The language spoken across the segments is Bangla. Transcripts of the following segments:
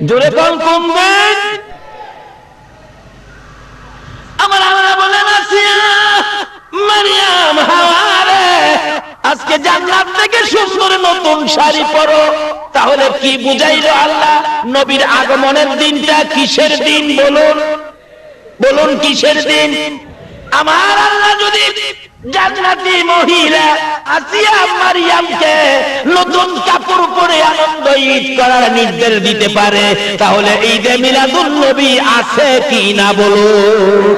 জোরে কোন দিন? আমার আল্লাহ বলেন আসিয়া মারিয়াম হাওয়ারে আজকে জান্নাত থেকে সুন্দর নতুন শাড়ি পরো। তাহলে কি বুঝাইলো আল্লাহ? নবীর আগমনের দিনটা কিসের দিন বলুন? বলুন কিসের দিন? আমার আল্লাহ যদি জান্নাতি মহিলা আসিয়া মারিয়ামকে নতুন কাপড় পরে আনন্দ ঈদ করার নির্দেশ দিতে পারে, তাহলে ঈদে মিলাদুন নবী আছে কি না বলুন?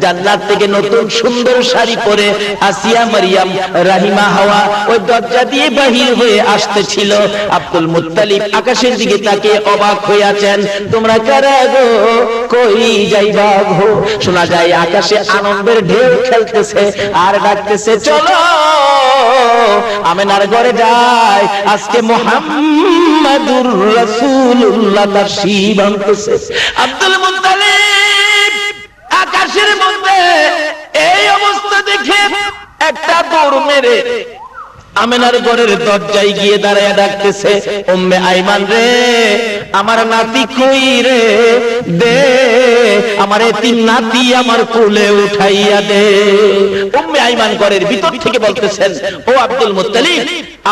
জান্নাত থেকে নতুন সুন্দর শাড়ি পরে আসিয়া মারিয়াম রাহিমা হাওয়া ওই দরজা দিয়ে বাহির হয়ে আসতেছিল। আব্দুল মুত্তালিব আকাশের দিকে তাকিয়ে অবাক হয়ে আছেন। তোমরা কারা গো, কই যাইবা গো? শোনা যায় আকাশে আনন্দের ঢেউ খেলতেছে আর ডাকতেছে, চলো আমেনার ঘরে যাই, আজকে মুহাম্মাদুর রাসূলুল্লাহ তাশরীফ আনতেছে। আব্দুল মুত্তালিব আকাশের মধ্যে এই অবস্থা দেখে একটা দৌড় মেরে আমেনার ঘরের দরজায় গিয়ে দাঁড়ায় ডাকতেছে, উম্মে আইমান রে, আমার নাতি কই রে, দে আমার এতিম নাতি আমার কোলে উঠাইয়া দে। উম্মে আইমান ঘরের ভিতর থেকে বলতেছেন, ও আব্দুল মুত্তালিব,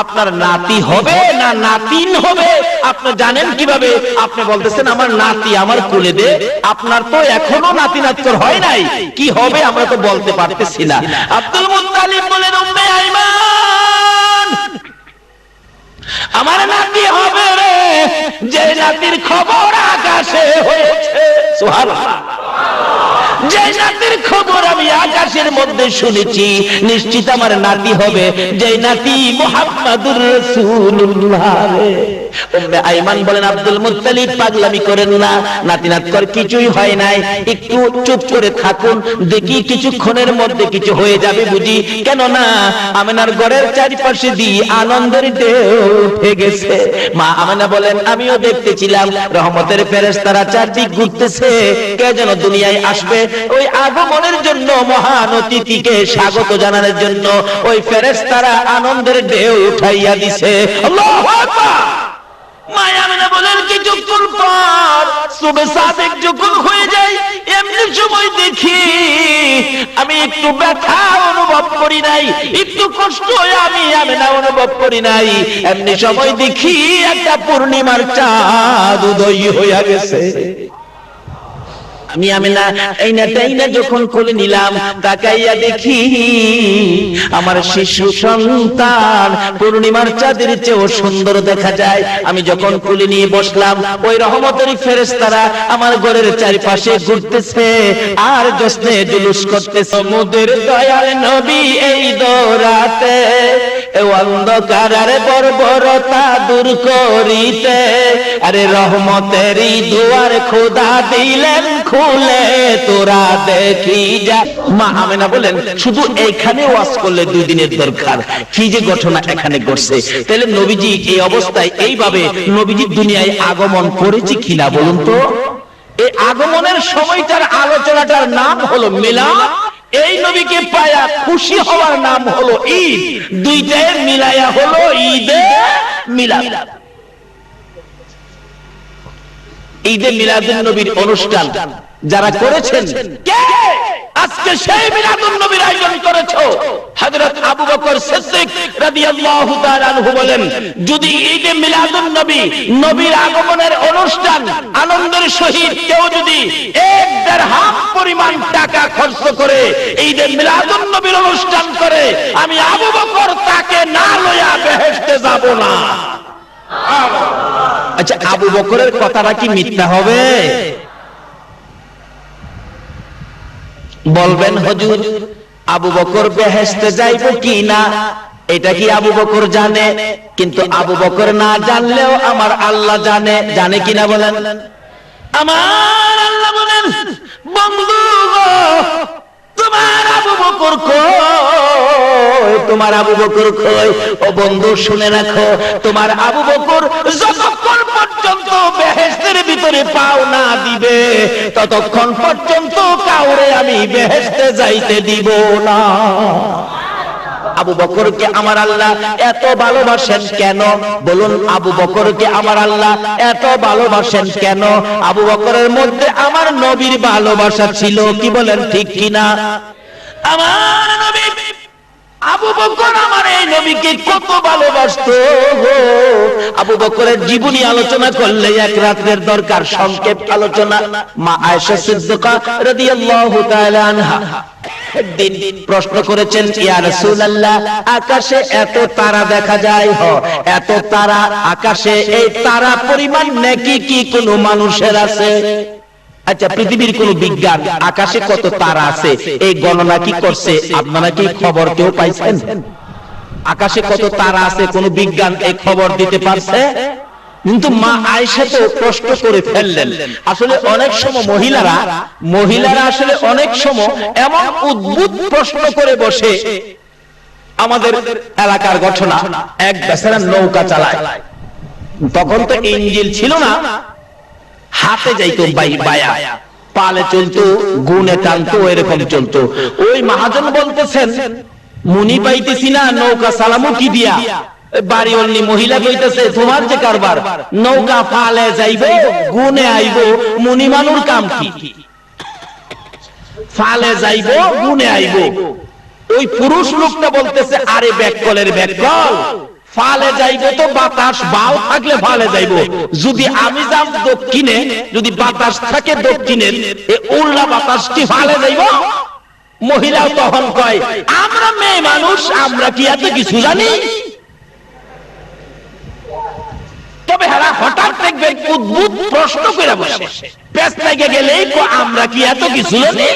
আপনার নাতি হবে না নাতিন হবে আপনি জানেন কিভাবে? আপনি বলতেছেন আমার নাতি আমার কোলে দে। আপনার তো এখনো নাতি নাতর হয় নাই, কি হবে আমরা তো বলতে পারতেছি না। আব্দুল মুত্তালিব বলেন, উম্মে আইমান, আমার নাতি হবে রে, যে নাতির খবর আকাশে হয়েছে। সুবহানাল্লাহ। যে নাতির খবর আমি আকাশের মধ্যে শুনেছি, নিশ্চিত আমার নাতি হবে, যে নাতি মুহাম্মাদুর রাসূলুল্লাহ। উম্মে আইমান বলেন, আব্দুল মুত্তালিব পাগলামি করেন না, নাতি নাতকর কিছুই হয় নাই, একটু চুপ করে থাকুন, দেখি কিছুক্ষণের মধ্যে কিছু হয়ে যাবে বুঝি। কেন না আমেনার ঘরের চারিপাশে দিয়ে আনন্দের ঢেউ উঠে গেছে। মা আমেনা বলেন, আমিও দেখতেছিলাম রহমতের ফেরেশতারা চারদিক ঘুরতেছে, কে যেন দুনিয়ায় আসবে। ওই আগমনের জন্য, মহান অতিথিকে স্বাগত জানানোর জন্য ওই ফেরেশতারা আনন্দের ঢেউ উঠাইয়া দিছে। আল্লাহু আকবার। মায়ামিনা বলেন, কিছুক্ষণ পর সুবে সাদেক যখন হয়ে যায়, এমনি সময় দেখি আমি একটু ব্যথা অনুভব করি নাই, একটু কষ্ট আমি আমিনা অনুভব করি নাই। এমনি সময় দেখি একটা পূর্ণিমার চাঁদ উদয় হইয়া গেছে। আমি আমিনা এইনা যখন কোলে নিলাম, তাকাইয়া দেখি আমার শিশু সন্তান পূর্ণিমার চাঁদের চেয়েও সুন্দর দেখা যায়। আমি যখন কোলে নিয়ে বসলাম, ওই রহমতের ফেরেশতারা আমার ঘরের চারপাশে ঘুরতেছে আর জশ্নে জুলুস করতেছে। মোদের দয়াল নবী এই দৌরাতে অন্ধকারের বর্বরতা দূর করিতে, আরে রহমতেরই দুয়ার খোদা দিলেন খুলে, তোরা দেখি যা। মা আমেনা বলেন, শুধু এইখানে ওয়াজ করলে 2 দিনের দরকার, কি যে ঘটনা এখানে ঘটছে। তাহলে নবীজি এই অবস্থায় এইভাবে নবীজি দুনিয়ায় আগমন করেছে কিনা বলুন তো? এই আগমনের সময়টার আলোচনাটার নাম হলো মিলাদ। এই নবীকে পায়া খুশি হওয়ার নাম হলো ঈদ। দুইটাই মিলায়া হলো ঈদে মিলাদ। ঈদে মিলাদুন নবীর অনুষ্ঠান যারা করেছেন, কে আজকে সেই মিলাদুন নবীর আয়োজন করেছো? হযরত আবু বকর সিদ্দিক রাদিয়াল্লাহু তাআলা আনহু বলেন, যদি ঈদে মিলাদুন নবী, নবীর আগমনের অনুষ্ঠান আনন্দের সহিত কেউ যদি 1 দিরহাম পরিমাণ টাকা খরচ করে ঈদে মিলাদুন নবীর অনুষ্ঠান করে, আমি আবু বকর তাকে না লইয়া বেহেশতে যাব না। আচ্ছা, আবু বকরের কথাটা কি মিথ্যা হবে? বলবেন হুজুর, আবু বকর বেহেশতে যাইব কি না এটা কি আবু বকর জানে? কিন্তু আবু বকর না জানলেও আমার আল্লাহ জানে। জানে কিনা বলেন? আমার আল্লাহ বলেন, বন্ধু গো, তোমার আবু বকর কই? তোমার আবু বকর কই? ও বন্ধু শুনে রাখো, তোমার আবু বকর যতক্ষণ পর্যন্ত বেহেশতের ভিতরে পাও না দিবে, ততক্ষণ পর্যন্ত কাউরে আমি বেহেশতে যাইতে দিব না। আবু বকরকে আমার আল্লাহ এত ভালোবাসেন কেন? বলুন, আবু বকরকে আমার আল্লাহ এত ভালোবাসেন কেন? আবু বকরের মধ্যে আমার নবীর ভালোবাসা ছিল, কি বলেন ঠিক কিনা? আমার নবী আবু বকর আমার এই নবীকে কত ভালোবাসতো। আবু বকরের জীবনী আলোচনা করলে এক রাতের দরকার, সংক্ষেপ আলোচনা। মা আয়েশা সিদ্দিকা রাদিয়াল্লাহু তাআলা আনহা একদিন প্রশ্ন করেছেন, ইয়া রাসূলুল্লাহ, আকাশে এত তারা দেখা যায়, এত তারা আকাশে, এই তারা পরিমাণ নেকি কি কোনো মানুষের আছে? আচ্ছা, পৃথিবীর কোন বিজ্ঞান আকাশে কত তারা আছে এই গণনা কি করছে? আপনারা কি খবর কেউ পাইছেন? আকাশে কত তারা আছে কোন বিজ্ঞান এই খবর দিতে পারছে? কিন্তু মা আয়েশা তো প্রশ্ন করে ফেললেন। আসলে অনেক সময় মহিলারা আসলে অনেক সময় এমন উদ্ভুত প্রশ্ন করে বসে। আমাদের এলাকার ঘটনা, এক বেচারা নৌকা চালায়, তখন তো ইঞ্জিন ছিল না, হাতে যাইতো বায়া, পালে চলতো, গুনে টানতো, এরকম চলতো। ওই মহাজন বলতেছেন, মুনি পাইতেছি না, নৌকা চালামু কি দিয়া? বাড়ি অন্য মহিলা কইতেছে, তোমার যে কারবার, নৌকা পালে যাইবো, গুনে আইবো, মুনি মানুর কাম কি? ফালে যাইবো, গুনে আইবো। ওই পুরুষ লোকটা বলতেছে, আরে ব্যাককলের ব্যাককল, ফালে যাইবো তো বাতাস বাও থাকলে ফালে যাইবো, যদি আমি যাব দক্ষিণে, যদি বাতাস থাকে দক্ষিণের, এই উল্টা বাতাস কি ফালে যাইবো? মহিলা তখন কয়, আমরা মেয়ে মানুষ, আমরা কি এত কিছু জানি? তবে হারা হঠাৎ দেখবেন উদ্ভুত প্রশ্ন করে বসে, পেছ থেকে গেলেই আমরা কি এত কিছু জানি?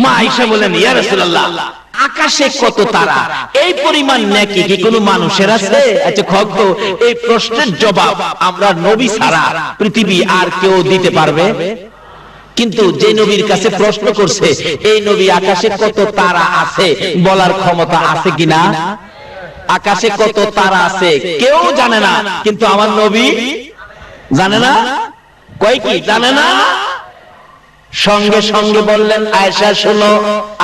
মা আয়েশা বলেন, ইয়া রাসূলুল্লাহ, আকাশে কত তারা, এই পরিমাণ নেকি কি কোনো মানুষের আছে? আচ্ছা খোদ, এই প্রশ্নের জবাব আমরা নবী ছাড়া পৃথিবী আর কেউ দিতে পারবে? কিন্তু যে নবীর কাছে প্রশ্ন করছে, এই নবী আকাশে কত তারা আছে বলার ক্ষমতা আছে কিনা? আকাশে কত তারা আছে কেউ জানে না, কিন্তু আমার নবী জানে না। কয় কি জানে না? সঙ্গে সঙ্গে বললেন, আয়েশা শোনো,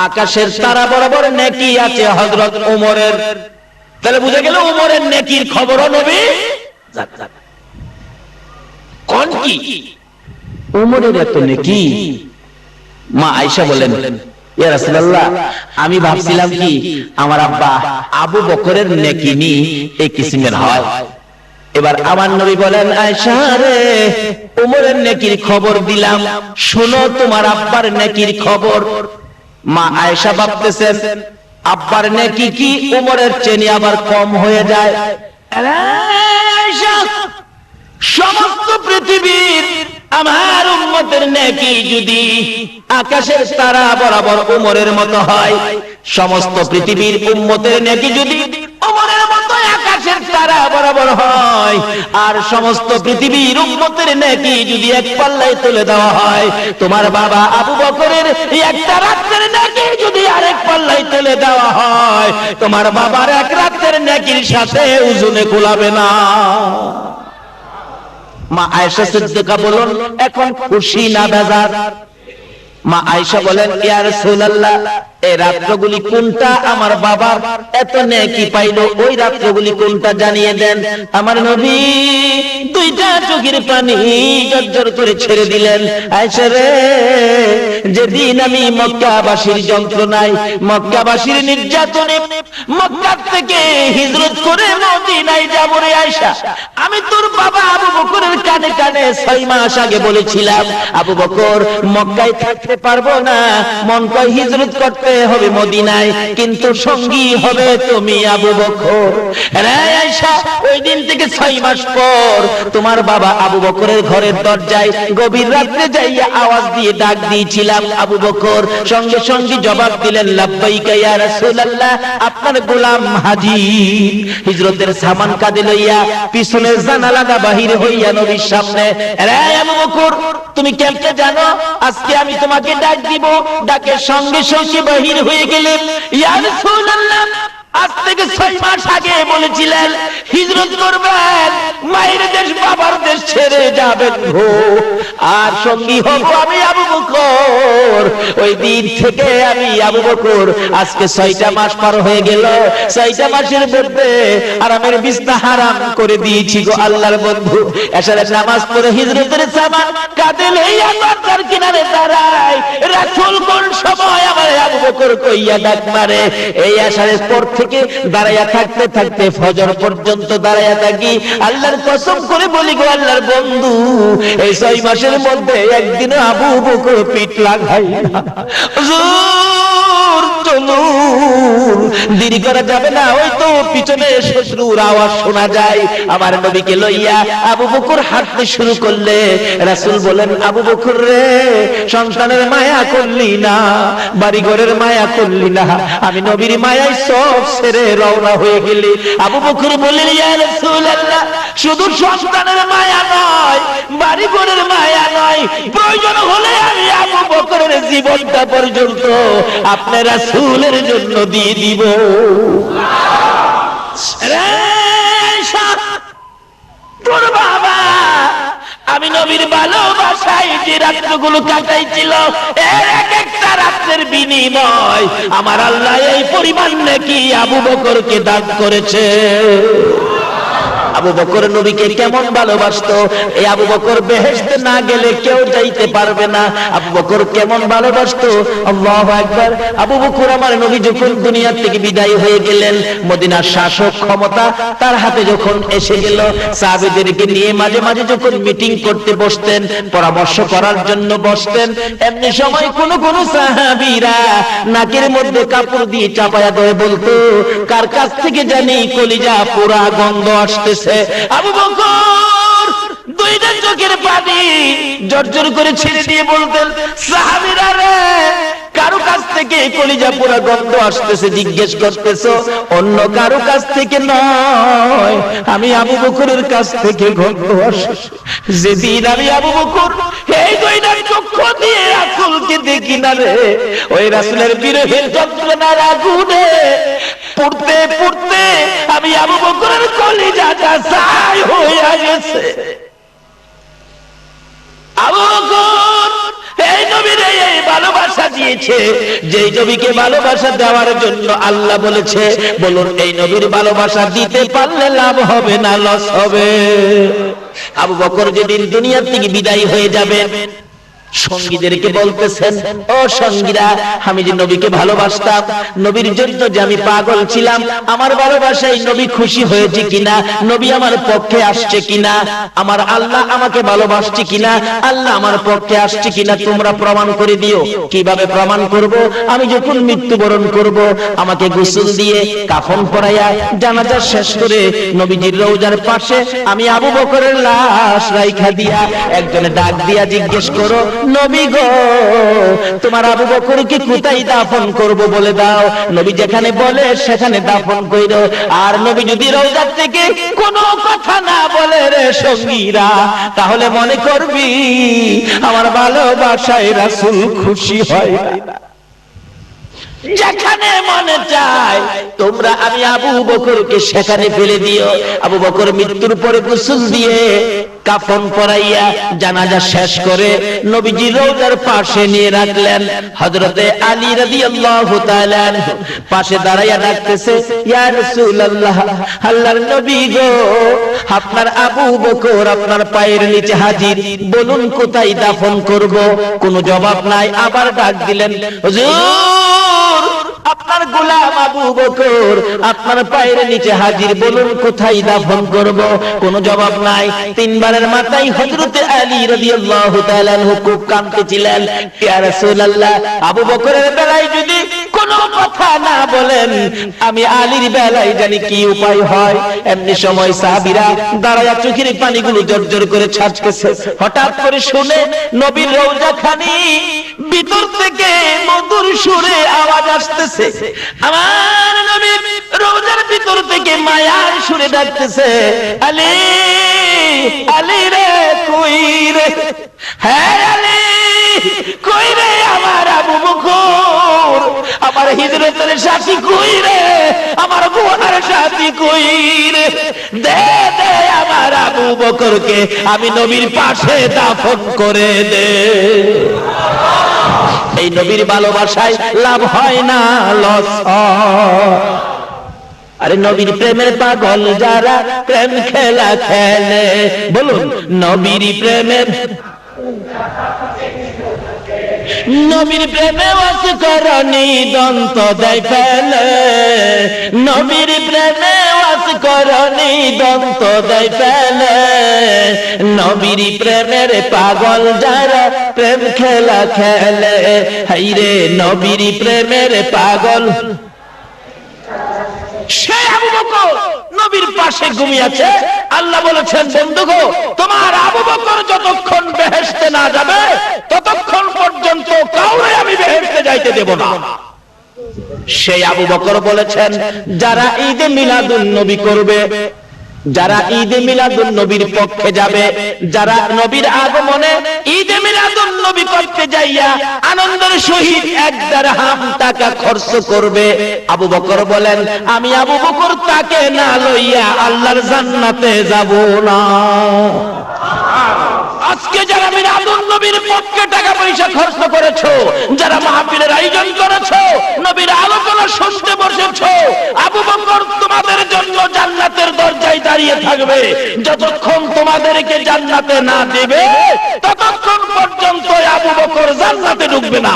আকাশের তারা বরাবর নেকি আছে হযরত ওমরের। তাহলে বুঝে গেল ওমরের নেকির খবরও নবী জানেন। কোন কি ওমরের এত নেকি? মা আয়েশা বলেন, ইয়া রাসূলুল্লাহ, আমি ভাবছিলাম কি আমার আব্বা আবু বকরের নেকি নি এই কিসিমের হয়। এবার আমার নবী বলেন, আয়েশা রে, ওমরের নেকির খবর দিলাম, শোনো তোমার আব্বার নেকির খবর। মা আয়েশা ভাবতেছেন, আব্বার নেকি কি ওমরের চেয়ে আবার কম হয়ে যায়? আয়েশা, সমস্ত পৃথিবীর আমার উম্মতের নেকি যদি আকাশের তারা বরাবর ওমরের মতো হয়, সমস্ত পৃথিবীর উম্মতের নেকি যদি ওমরের মতো আকাশের তারা বরাবর হয়, আর সমস্ত পৃথিবীর উম্মতের নেকি যদি এক পাল্লায় তুলে দেওয়া হয়, তোমার বাবা আবু বকরের একটা রাতের নেকি যদি আরেক পাল্লায় তুলে দেওয়া হয়, তোমার বাবার এক রাতের নেকির সাথে ওজনে কুলাবে না। মা আয়েশা সিদ্দিকা বলেন, এখন খুশি না বেজার? মা আয়েশা বলেন, ইয়া রাসূলুল্লাহ, এই রাত্রগুলি কোনটা আমার বাবার এত নেকি পাইলো, ওই রাত্রগুলি কোনটা জানিয়ে দেন। আমার নবী দুইটা চোখের পানি জর্জর করে ছেড়ে দিলেন। আয়েশা রে, যেদিন আমি মক্কাবাসীর যন্ত্রণায়, মক্কাবাসীর নির্যাতনে মক্কা থেকে হিজরত করে মদিনায় যাব রে আয়েশা, আমি তোর বাবা আবু বকরের কানে কানে 6 মাস আগে বলেছিলাম, আবু বকর মক্কায় থাকতে পারবো না, মন কয় হিজরত করতে হবে মদিনায়, কিন্তু সঙ্গী হবে তুমি আবু বকর। রে আয়েশা, ওই দিন থেকে 6 মাস পর তোমার বাবা আবু বকরের ঘরের দরজায় গভীর রাতে যাইয়া আওয়াজ দিয়ে ডাক দিয়েছিলাম, আবু বকর সঙ্গে সঙ্গে জবাব দিলেন, লাব্বাইকা ইয়া রাসূলুল্লাহ, আপনার গোলাম হাজির। হিজরতের সামান কাঁধে লইয়া পিছনের জানালাটা বাহির হইয়া নবীর সামনে, রে আবু বকর, তুমি কেমনে জানো আজকে আমি তোমাকে ডাক দিব? ডাকের সঙ্গে সঙ্গে বাহির হয়ে গেলেন, ইয়া রাসূলুল্লাহ, আজ থেকে 6 মাস মাস আগে বলেছিলেন হিজরত করবেন, মায়ের দেশ বাবার দেশ ছেড়ে যাবেন গো, আর সঙ্গী হব আমি আবু বকর। ওই দিন থেকে আমি আবু বকর আজকে 6টা মাস পার হয়ে গেল, 6টা মাসের মধ্যে আরামের বিছনা হারাম করে দিয়েছি গো আল্লাহর বন্ধু। এশারের নামাজ পড়ে হিজরতের সামান কাঁধে লইয়া দরজার কিনারে দাঁড়ায়, রাসূল কোন সময় আমার আবু বকর কইয়া ডাক মারে। এই এশারের পর থেকে দাঁড়াইয়া থাকতে থাকতে ফজর পর্যন্ত দাঁড়াইয়া থাকি। আল্লাহর কসম করে বলি গো আল্লাহর বন্ধু, এই 6 মাসের মধ্যে একদিনও আবু বকর পিঠ লাগাই না। হুজুর চলুন, দেরি করা যাবে না, ওই তো পিছনে শত্রুর আওয়াজ শোনা যায়। আমার নবীকে লইয়া আবু বকর হাঁটতে শুরু করলে। রাসূল বলেন, আবু বকর রে, সন্তানের মায়া করলি না, বাড়ি ঘরের মায়া করলি না, আমি নবীর মায়ায় সব ছেড়ে রওনা হয়ে গেলি। আবু বকর বললেন, ইয়া রাসূলুল্লাহ, শুধু সন্তানের মায়া নয়, বাড়ি ঘরের মায়া নয়, প্রয়োজন হলে আমি আবু বকরের জীবনটা পর্যন্ত আপনার রাসূলের জন্য দিয়ে দিব। তোর বাবা আমি নবীর ভালোবাসায় যে রাত্রগুলো কাটাইছিল, এর এক একটা রাত্রের বিনিময় আমার আল্লাহ এই পরিমাণ নাকি আবু বকরকে দান করেছে। আবু বকর নবীকে কেমন ভালোবাসতো, এই আবু বকর বেহেশতে না গেলে কেউ যাইতে পারবে না। আবু বকর কেমন ভালোবাসতো, আল্লাহু আকবার। আবু বকর আমার নবী যখন দুনিয়া থেকে বিদায় হয়ে গেলেন, মদিনার শাসক ক্ষমতা তার হাতে যখন এসে গেল, সাহাবীদেরকে নিয়ে মাঝে মাঝে যখন মিটিং করতে বসতেন, পরামর্শ করার জন্য বসতেন, এমনি সময় কোন কোন সাহাবীরা নাকের মধ্যে কাপড় দিয়ে চাপায়া ধরে বলতো, কার কাছ থেকে জানি কলিজা পোড়া গন্ধ আসতেছে। আবু বকর দুইটা চোখের পানি জর্জর করে ছেড়ে দিয়ে বলতেন, সাহাবীরা রে, কারো কাছ থেকে কলিজা পোড়া গন্ধ আসতেছে জিজ্ঞেস করতেছো, অন্য কারো কাছ থেকে নয়, আমি আবু বকরের কাছ থেকে গন্ধ আসে। যেদিন আমি আবু বকর এই দুইটা চক্ষু দিয়ে রাসূলকে দেখি না রে, ওই রাসূলের বিরহের যন্ত্রণার আগুনে পড়তে পড়তে আমি আবু বকরের কলিজাটা ছাই হয়ে গেছে। আবু বকর এই নবীর এই ভালোবাসা দিয়েছে, যেই নবীকে ভালোবাসা দেওয়ার জন্য আল্লাহ বলেছে, বলুন এই নবীর ভালোবাসা দিতে পারলে লাভ হবে না লস হবে? আবু বকর যেদিন দুনিয়া থেকে বিদায় হয়ে যাবেন, সঙ্গীদেরকে বলতেছেন, ও সঙ্গীরা, আমি যে নবীকে ভালোবাসতাম, নবীর জন্য যে আমি পাগল ছিলাম, আমার ভালোবাসায় নবী খুশি হয়েছে কিনা, নবী আমার পক্ষে আসছে কিনা, আমার আল্লাহ আমাকে ভালোবাসছে কিনা, আল্লাহ আমার পক্ষে আসছে কিনা, তোমরা প্রমাণ করে দিও। কিভাবে প্রমাণ করব? আমি যখন মৃত্যুবরণ করব, আমাকে গোসল দিয়ে কাফন পরাইয়া জানাজা শেষ করে নবীজির রওজার পাশে আমি আবু বকরের লাশ রাইখা দিয়া একজনে ডাক দিয়া জিজ্ঞেস করো, নবী গো, তোমার আবু বকরকে কোথায় দাফন করব বলে দাও। নবী যেখানে বলে সেখানে দাফন কইরো। আর নবী যদি রওজা থেকে কোনো কথা না বলে রে সঙ্গীরা, তাহলে মনে করবি আমার ভালোবাসায় রাসূল খুশি হয় না। যেখানে মনে চায় তোমরা আমি আবু বকরকে সেখানে ফেলে দিও। আবু বকর মৃত্যুর পরে গোসল দিয়ে কাফন পরাইয়া জানাজা শেষ করে নবীজি রওজার পাশে নিয়ে রাখলেন। হযরতে আলী রাদিয়াল্লাহু তাআলা আনহু পাশে দাঁড়াইয়া ডাকতেছে, ইয়া রাসূলুল্লাহ, আল্লাহর নবী গো, আপনার আবু বকর আপনার পায়ের নিচে হাজির, বলুন কোথায় দাফন করব? কোনো জবাব নাই। আবার ডাক দিলেন, হুজুর, আপনার গোলাম আবু বকর আপনার পায়ের নিচে হাজির, বলুন কোথায় দাফন করব? কোনো জবাব নাই। তিনবারের মাথায় হযরতে আলী রাদিয়াল্লাহু তাআলা আনহু খুব কাঁদতেছিলেন, ইয়া রাসূলুল্লাহ, আবু বকরের বেলায় যদি কোনো কথা না বলেন, আমি আলীর বেলায় জানি কি উপায় হয়। এমনি সময় সাহাবীরা দাঁড়ায়া চোখের পানিগুলো জর্জর করে ছাড়তেছে। হঠাৎ করে শুনে নবীর রওজাখানি ভিতর থেকে মধুর সুরে আওয়াজ আসতেছে। আমার নবী রওজার ভিতর থেকে মায়ার সুরে ডাকতেছে, আলী, আলী রে, কই রে? হ্যাঁ আলী, কই রে আমার আবু বকর? আমার হিজরতের সাথী কই রে? আমার গুনার সাথী হাতি কইর, দে দে আমার আবু বকরকে, আমি নবীর পাশে দাফন করে দে। এই নবীর ভালোবাসায় লাভ হয় না, লস হয়। আরে নবীর প্রেমের পাগল যারা প্রেম খেলা খেলে, বলুন নবীর প্রেমের, নবীর প্রেমে ওয়াস করনি দন্ত দেয় ফেলে, নবীর প্রেমে ওয়াস করনি দন্ত দেয় ফেলে, নবীর প্রেমের পাগল যারা প্রেম খেলা খেলে, হাইরে নবীর প্রেমের পাগল। সে আবু বকর নবীর পাশে ঘুমিয়ে আছে। আল্লাহ বলেছেন, বন্ধু গো, তোমার আবু বকর যতক্ষণ বেহেশতে না যাবে ততক্ষণ পর্যন্ত কাউরে আমি বেহেশতে যাইতে দেব না। সেই আবু বকর বলেছেন, যারা ঈদে মিলাদুন নবী করবে, যারা ঈদে মিলাদুন নবীর পক্ষে যাবে, যারা নবীর আগমনে ঈদে মিলাদুন নবী করতে যাইয়া আনন্দের সহিত 1 দিরহাম টাকা খরচ করবে, আবু বকর বলেন, আমি আবু বকর তাকে না লইয়া আল্লাহর জান্নাতে যাব না। আজকে যারা মিলাদুন নবীর পক্ষে টাকা পয়সা খরচ করেছো, যারা মাহফিলের আয়োজন করেছো, নবীর আলোচনা শুনতে বসেছো, আবু বকর তোমাদের জন্য জান্নাতের দরজায় দাঁড়িয়ে থাকবে। যতক্ষণ তোমাদেরকে জান্নাতে না দিবে ততক্ষণ পর্যন্ত আবু বকর জান্নাতে ঢুকবে না।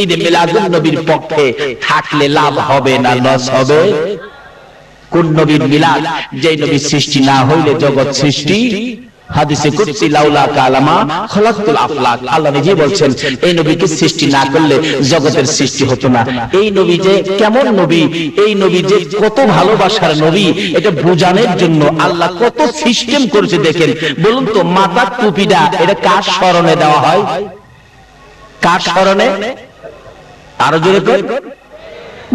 ঈদে মিলাদুন নবীর পক্ষে থাকলে লাভ হবে না লস হবে? কোন নবীর মিলাদ? যে নবীর সৃষ্টি না হইলে জগৎ সৃষ্টি। হাদিসে কুদসি লাউলা কালামা খলাকতুল আফলাক, আল্লাহ নিজে বলছেন এই নবীকে সৃষ্টি না করলে জগতের সৃষ্টি হতো না। এই নবী যে কেমন নবী, এই নবী যে কত ভালোবাসার নবী, এটা বোঝানোর জন্য আল্লাহ কত সিস্টেম করেছে। দেখেন, বলুন তো, মাথার টুপিটা এটা কার স্মরণে দেওয়া হয়? কার স্মরণে? আরো জোরে কর,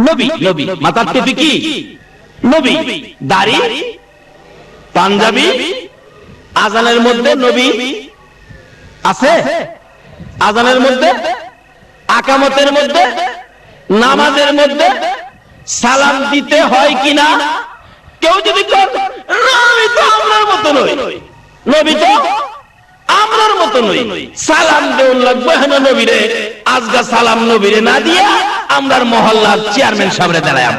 নবী। নবী মাথার টুপি কি? নবী। দাড়ি, পাঞ্জাবি, আজানের মধ্যে নবী আছে, আজানের মধ্যে, আকামতের মধ্যে, নামাজের মধ্যে সালাম দিতে হয় কিনা? কেউ যদি নবী তো আমরার মতো নই, নবী তো আমরার মতো নই, সালাম দেউন লাগবে হেন নবীরে। আজগা সালাম নবীরে না দিয়া আমরার মহল্লার চেয়ারম্যান সামনে দাঁড়ায়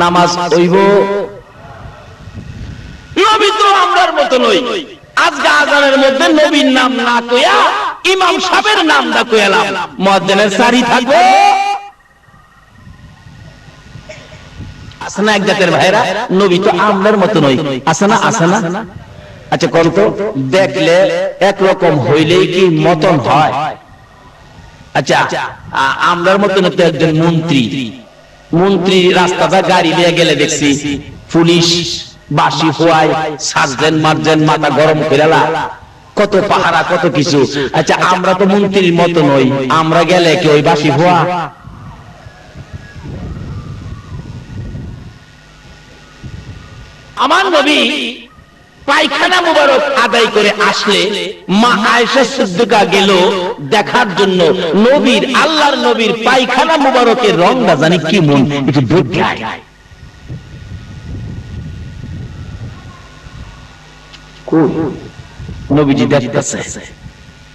নামাজ হইব। নবী তো আমরার মতো নই। আজকে আজানের মধ্যে নবীর নাম না কইয়া ইমাম সাহেবের নামটা কইলাম, মুয়াজ্জিনের সারি থাকবে। আছে না এক জাতের ভাইরা, নবী তো আমরার মতো নই, আছে না? আছে না? আচ্ছা কোন তো, দেখলে একরকম হইলেই কি মতন হয়? আচ্ছা, আমরার মতন তো একজন মন্ত্রী, মন্ত্রী রাস্তাটা গাড়ি দিয়ে গেলে দেখছি পুলিশ বাসি হওয়ায় সাজলেন মারজেন, মাথা গরম করে কত পাহারা কত কিছু। আচ্ছা, আমরা তো মন্ত্রীর মতো নই, আমরা গেলে কি ওই বাসি হওয়া? আমার নবী পায়খানা মুবারক আদায় করে আসলে মা আয়েশা সিদ্দিকা গেল দেখার জন্য নবীর, আল্লাহর নবীর পায়খানা মুবারকের রংটা জানি কি মন একটু দুর্গায়। নবীজি দেখতেছে,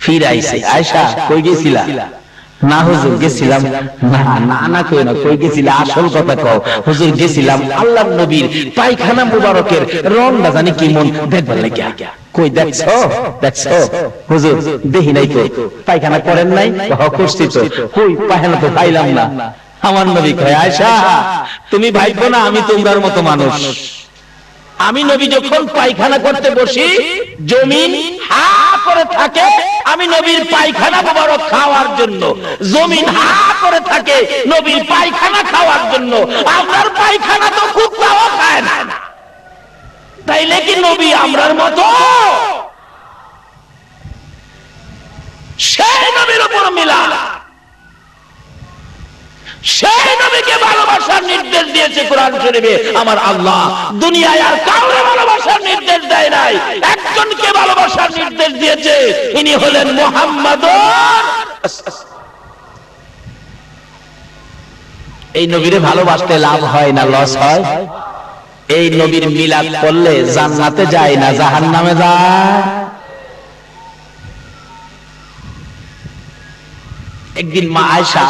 ফিরে আইছে, আয়েশা কই গেছিলা? না হুজুর গেছিলাম। না না না কই না, কই গেছিলা? আসল কথা কও। হুজুর গেছিলাম আল্লাহর নবীর পায়খানা মুবারকের রংটা জানি কি মন দেখবার লাগিয়া। কই দেখছো? দেখছো? হুজুর দেখি নাই তো। পায়খানা করেন নাই? করছি তো। কই পায়খানা তো পাইলাম না। আমার নবী কয়, আয়েশা তুমি ভাইবো না আমি তোমার মতো মানুষ। আমি নবী যখন পায়খানা করতে বসি জমিন হা করে থাকে, আমি নবীর পায়খানা মুবারক খাওয়ার জন্য। জমিন হা করে থাকে নবীর পায়খানা খাওয়ার জন্য। আপনার পায়খানা তো কুত্তাও খায় না, তাইলে কি নবী আমরার মতো? সেই নবীর উপর মিলা, সেই নবীকে ভালোবাসার নির্দেশ দিয়েছে কোরআন শরীফে আমার আল্লাহ। দুনিয়ায় আর কাউকে ভালোবাসার নির্দেশ দেয় নাই, একজনকে ভালোবাসার নির্দেশ দিয়েছে, ইনি হলেন মুহাম্মদ। এই নবীরে ভালোবাসতে লাভ হয় না লস হয়? এই নবীর মিলাদ করলে জান্নাতে যায় না জাহান্নামে যায়? একদিন মা আয়েশা